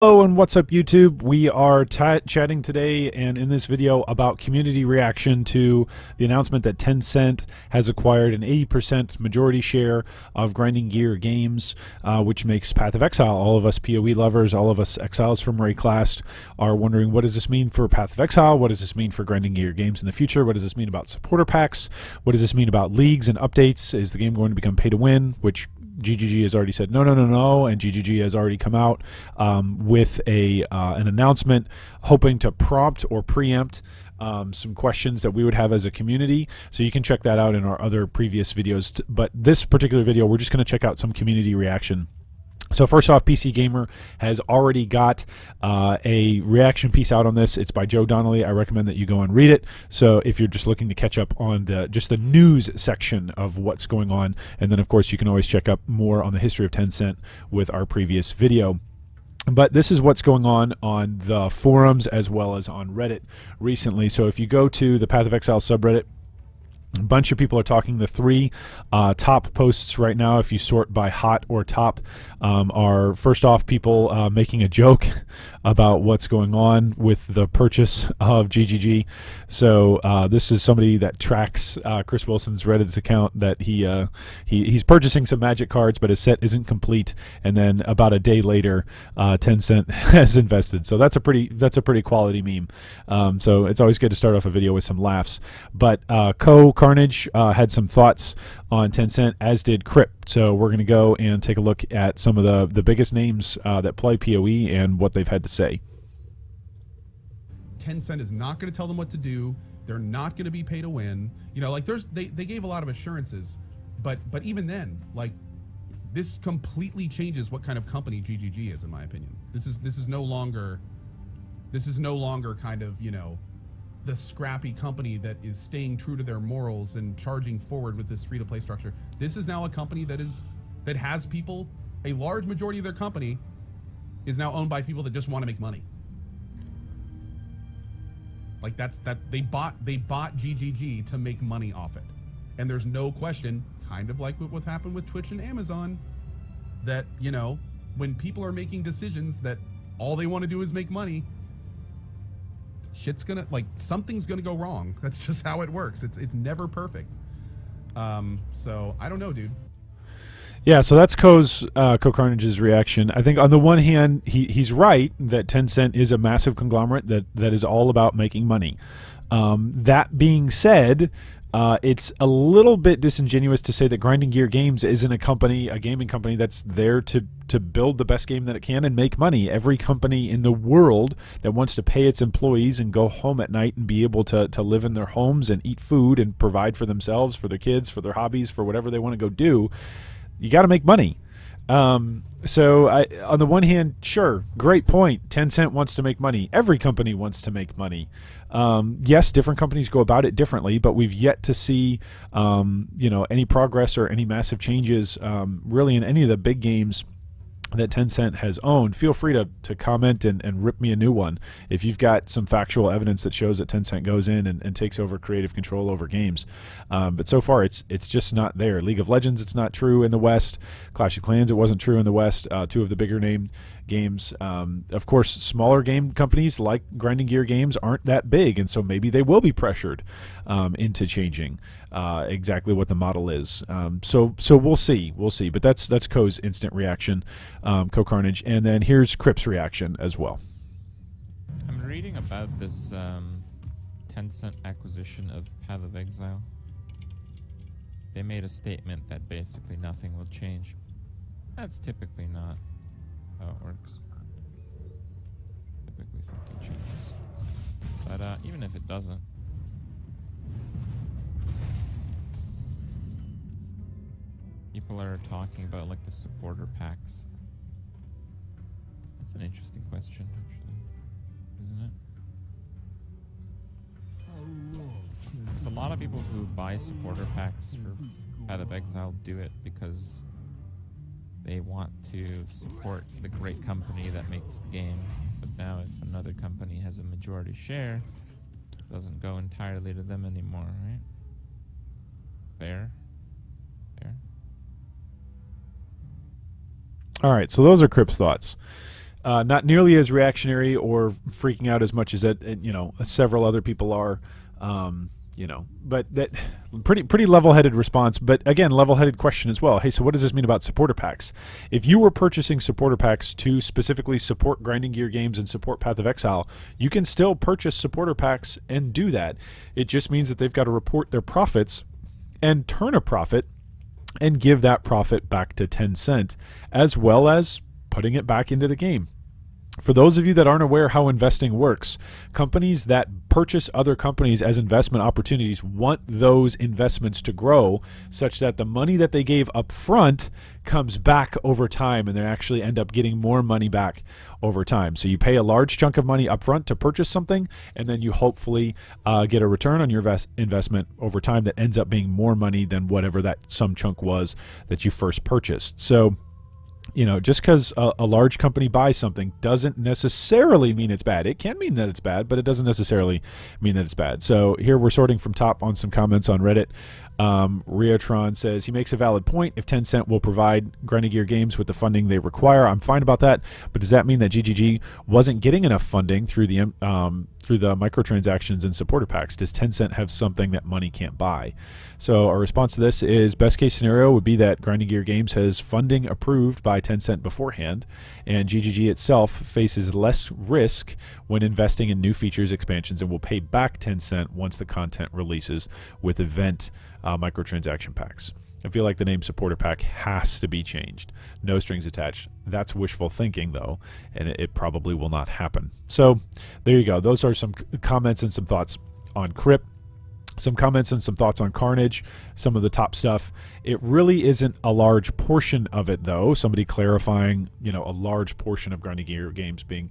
Hello and what's up YouTube? We are chatting today and in this video about community reaction to the announcement that Tencent has acquired an 80% majority share of Grinding Gear Games, which makes Path of Exile. All of us POE lovers, all of us exiles from Rayclast are wondering, what does this mean for Path of Exile? What does this mean for Grinding Gear Games in the future? What does this mean about supporter packs? What does this mean about leagues and updates? Is the game going to become pay to win, which GGG has already said no, and GGG has already come out with an announcement hoping to prompt or preempt some questions that we would have as a community. So you can check that out in our other previous videos. But this particular video, we're just going to check out some community reaction. So first off, PC Gamer has already got a reaction piece out on this. It's by Joe Donnelly. I recommend that you go and read it. So if you're just looking to catch up on just the news section of what's going on, and then of course you can always check up more on the history of Tencent with our previous video. But this is what's going on the forums as well as on Reddit recently. So if you go to the Path of Exile subreddit, a bunch of people are talking. The three top posts right now, if you sort by hot or top, are first off people making a joke about what's going on with the purchase of GGG. So this is somebody that tracks Chris Wilson's Reddit account, that he's purchasing some Magic cards, but his set isn't complete, and then about a day later, Tencent has invested. So that's a pretty quality meme. So it's always good to start off a video with some laughs. But Cohh Carnage had some thoughts on Tencent, as did Kripp. So we're going to go and take a look at some of the biggest names that play PoE and what they've had to say. Tencent is not going to tell them what to do. They're not going to be pay to win. You know, like they gave a lot of assurances, but even then, like, this completely changes what kind of company GGG is, in my opinion. This is no longer kind of, you know, the scrappy company that is staying true to their morals and charging forward with this free-to-play structure. This is now a company that has people. A large majority of their company is now owned by people that just want to make money. Like they bought GGG to make money off it, and there's no question, kind of like what happened with Twitch and Amazon, that, you know, when people are making decisions that all they want to do is make money, something's gonna go wrong. That's just how it works. It's never perfect. So I don't know, dude. Yeah, so that's Cohh Carnage's reaction. I think on the one hand, he's right that Tencent is a massive conglomerate that is all about making money. That being said, it's a little bit disingenuous to say that Grinding Gear Games isn't a gaming company that's there to build the best game that it can and make money. Every company in the world that wants to pay its employees and go home at night and be able to live in their homes and eat food and provide for themselves, for their kids, for their hobbies, for whatever they want to go do, you got to make money. So on the one hand, sure, great point. Tencent wants to make money. Every company wants to make money. Yes, different companies go about it differently, but we've yet to see, you know, any progress or any massive changes really in any of the big games that Tencent has owned. Feel free to comment and rip me a new one if you've got some factual evidence that shows that Tencent goes in and takes over creative control over games. But so far, it's just not there. League of Legends, it's not true in the West. Clash of Clans, it wasn't true in the West. Two of the bigger name games. Of course, smaller game companies like Grinding Gear Games aren't that big, and so maybe they will be pressured into changing exactly what the model is. So we'll see. But that's Cohh's instant reaction, Cohh Carnage, and then here's Kripp's reaction as well. I'm reading about this Tencent acquisition of Path of Exile. They made a statement that basically nothing will change. That's typically not how it works. Typically something changes. But even if it doesn't, people are talking about like the supporter packs. That's an interesting question, actually, isn't it? Because a lot of people who buy supporter packs for Path of Exile do it because they want to support the great company that makes the game. But now if another company has a majority share, it doesn't go entirely to them anymore, right? Fair? Fair? All right, so those are Kripp's thoughts. Not nearly as reactionary or freaking out as much as several other people are. But that pretty level-headed response. But again, level-headed question as well. Hey, so what does this mean about supporter packs? If you were purchasing supporter packs to specifically support Grinding Gear games and support Path of Exile, you can still purchase supporter packs and do that. It just means that they've got to report their profits and turn a profit and give that profit back to Tencent, as well as putting it back into the game. For those of you that aren't aware how investing works, companies that purchase other companies as investment opportunities want those investments to grow such that the money that they gave up front comes back over time, and they actually end up getting more money back over time. So you pay a large chunk of money up front to purchase something, and then you hopefully get a return on your investment over time that ends up being more money than whatever that some chunk was that you first purchased. So just because a large company buys something doesn't necessarily mean it's bad. It can mean that it's bad, but it doesn't necessarily mean that it's bad. So here we're sorting from top on some comments on Reddit. Riotron says, he makes a valid point. If Tencent will provide Grinding Gear games with the funding they require, I'm fine about that. But does that mean that GGG wasn't getting enough funding through the microtransactions and supporter packs? Does Tencent have something that money can't buy? So our response to this is, best case scenario would be that Grinding Gear Games has funding approved by Tencent beforehand, and GGG itself faces less risk when investing in new features, expansions, and will pay back Tencent once the content releases with event microtransaction packs. I feel like the name supporter pack has to be changed. No strings attached. That's wishful thinking, though, and it probably will not happen. So there you go. Those are some comments and some thoughts on Kripp. Some comments and some thoughts on Carnage, some of the top stuff. It really isn't a large portion of it, though. Somebody clarifying, a large portion of Grinding Gear games being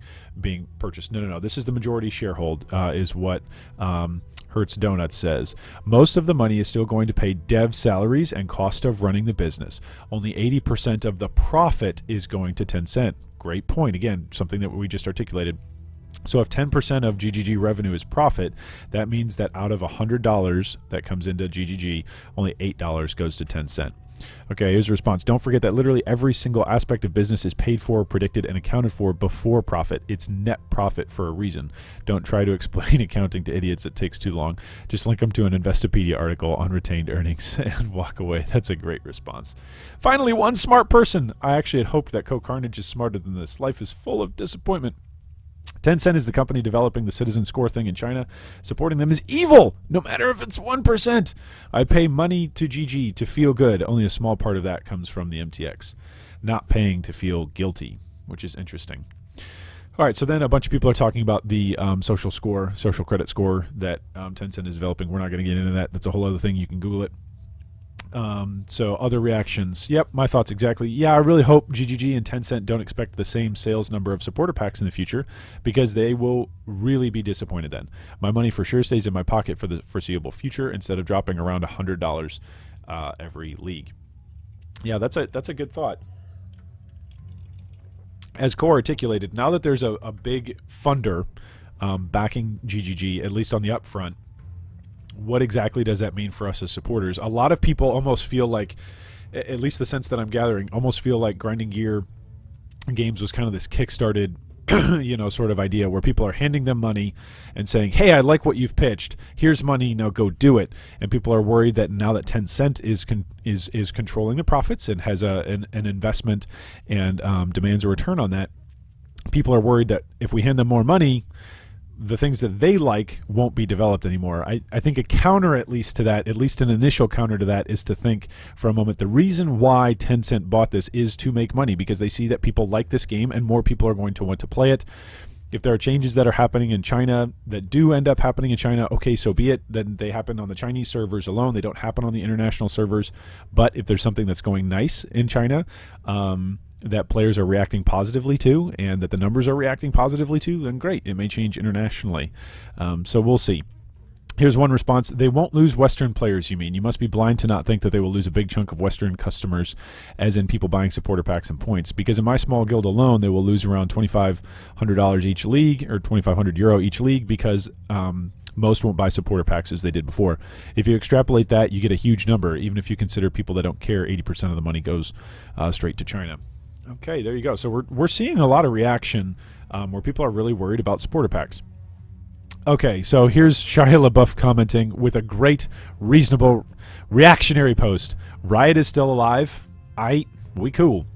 purchased. No. This is the majority sharehold, is what Hertz Donuts says. Most of the money is still going to pay dev salaries and cost of running the business. Only 80% of the profit is going to Tencent. Great point. Again, something that we just articulated. So if 10% of GGG revenue is profit, that means that out of $100 that comes into GGG, only $8 goes to Tencent. Okay, here's a response. Don't forget that literally every single aspect of business is paid for, predicted, and accounted for before profit. It's net profit for a reason. Don't try to explain accounting to idiots. It takes too long. Just link them to an Investopedia article on retained earnings and walk away. That's a great response. Finally, one smart person. I actually had hoped that Cohh Carnage is smarter than this. Life is full of disappointment. Tencent is the company developing the citizen score thing in China. Supporting them is evil, no matter if it's 1%. I pay money to GG to feel good. Only a small part of that comes from the MTX. Not paying to feel guilty, which is interesting. All right, so then a bunch of people are talking about the social credit score that Tencent is developing. We're not going to get into that. That's a whole other thing. You can Google it. So other reactions. Yep, my thoughts exactly. Yeah, I really hope GGG and Tencent don't expect the same sales number of supporter packs in the future, because they will really be disappointed then. My money for sure stays in my pocket for the foreseeable future instead of dropping around $100 every league. Yeah, that's a good thought. As Cohh articulated, now that there's a big funder backing GGG, at least on the upfront, what exactly does that mean for us as supporters? A lot of people almost feel like, at least the sense that I'm gathering, almost feel like Grinding Gear Games was kind of this kickstarted, sort of idea where people are handing them money and saying, hey, I like what you've pitched. Here's money, now go do it. And people are worried that now that Tencent is controlling the profits and has an investment and demands a return on that, people are worried that if we hand them more money, the things that they like won't be developed anymore. I think a counter, at least to that, at least an initial counter to that, is to think for a moment the reason why Tencent bought this is to make money, because they see that people like this game and more people are going to want to play it. If there are changes that are happening in China that do end up happening in China, okay, so be it. Then they happen on the Chinese servers alone. They don't happen on the international servers. But if there's something that's going nice in China, that players are reacting positively to, and that the numbers are reacting positively to, then great. It may change internationally. So we'll see. Here's one response. They won't lose Western players, you mean? You must be blind to not think that they will lose a big chunk of Western customers, as in people buying supporter packs and points. Because in my small guild alone, they will lose around $2,500 each league, or €2,500 each league, because most won't buy supporter packs as they did before. If you extrapolate that, you get a huge number. Even if you consider people that don't care, 80% of the money goes straight to China. Okay, there you go. So we're seeing a lot of reaction where people are really worried about supporter packs. Okay, so here's Shia LaBeouf commenting with a great, reasonable, reactionary post. Riot is still alive. We cool.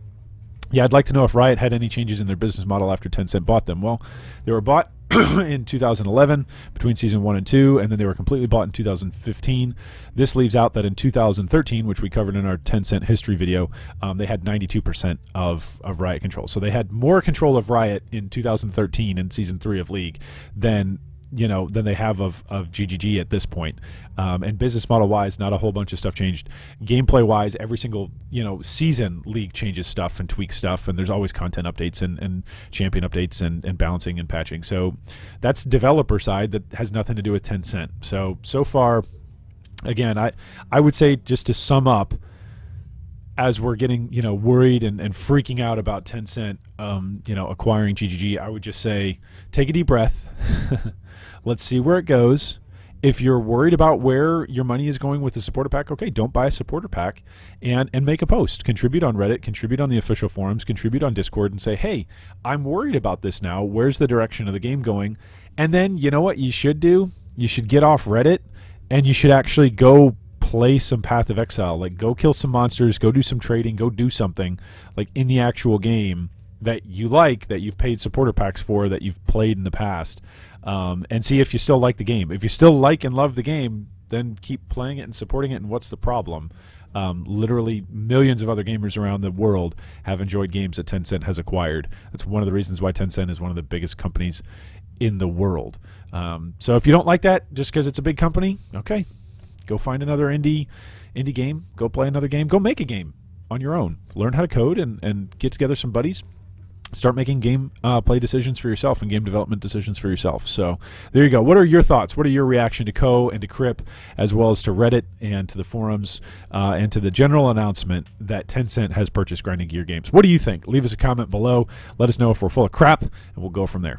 Yeah, I'd like to know if Riot had any changes in their business model after Tencent bought them. Well, they were bought in 2011 between Season 1 and 2, and then they were completely bought in 2015. This leaves out that in 2013, which we covered in our Tencent history video, they had 92% of Riot control. So they had more control of Riot in 2013 in Season 3 of League than they have of GGG at this point. And business model wise, not a whole bunch of stuff changed. Gameplay wise, every single season League changes stuff and tweaks stuff, and there's always content updates and champion updates and balancing and patching. So that's developer side. That has nothing to do with Tencent. So far, again, I would say, just to sum up, as we're getting worried and freaking out about Tencent acquiring GGG, I would just say, take a deep breath. Let's see where it goes. If you're worried about where your money is going with the supporter pack, okay, don't buy a supporter pack, and make a post. Contribute on Reddit, contribute on the official forums, contribute on Discord, and say, hey, I'm worried about this now. Where's the direction of the game going? And then, you know what you should do? You should get off Reddit, and you should actually go play some Path of Exile. Like, go kill some monsters, go do some trading, go do something like in the actual game that you like, that you've paid supporter packs for, that you've played in the past, and see if you still like the game. If you still like and love the game, then keep playing it and supporting it, and what's the problem? Literally millions of other gamers around the world have enjoyed games that Tencent has acquired. That's one of the reasons why Tencent is one of the biggest companies in the world. So if you don't like that just because it's a big company, okay, go find another indie game, go play another game, go make a game on your own. Learn how to code and get together some buddies. Start making game play decisions for yourself and game development decisions for yourself. So there you go. What are your thoughts? What are your reaction to Cohh and to Kripp, as well as to Reddit and to the forums and to the general announcement that Tencent has purchased Grinding Gear Games? What do you think? Leave us a comment below. Let us know if we're full of crap, and we'll go from there.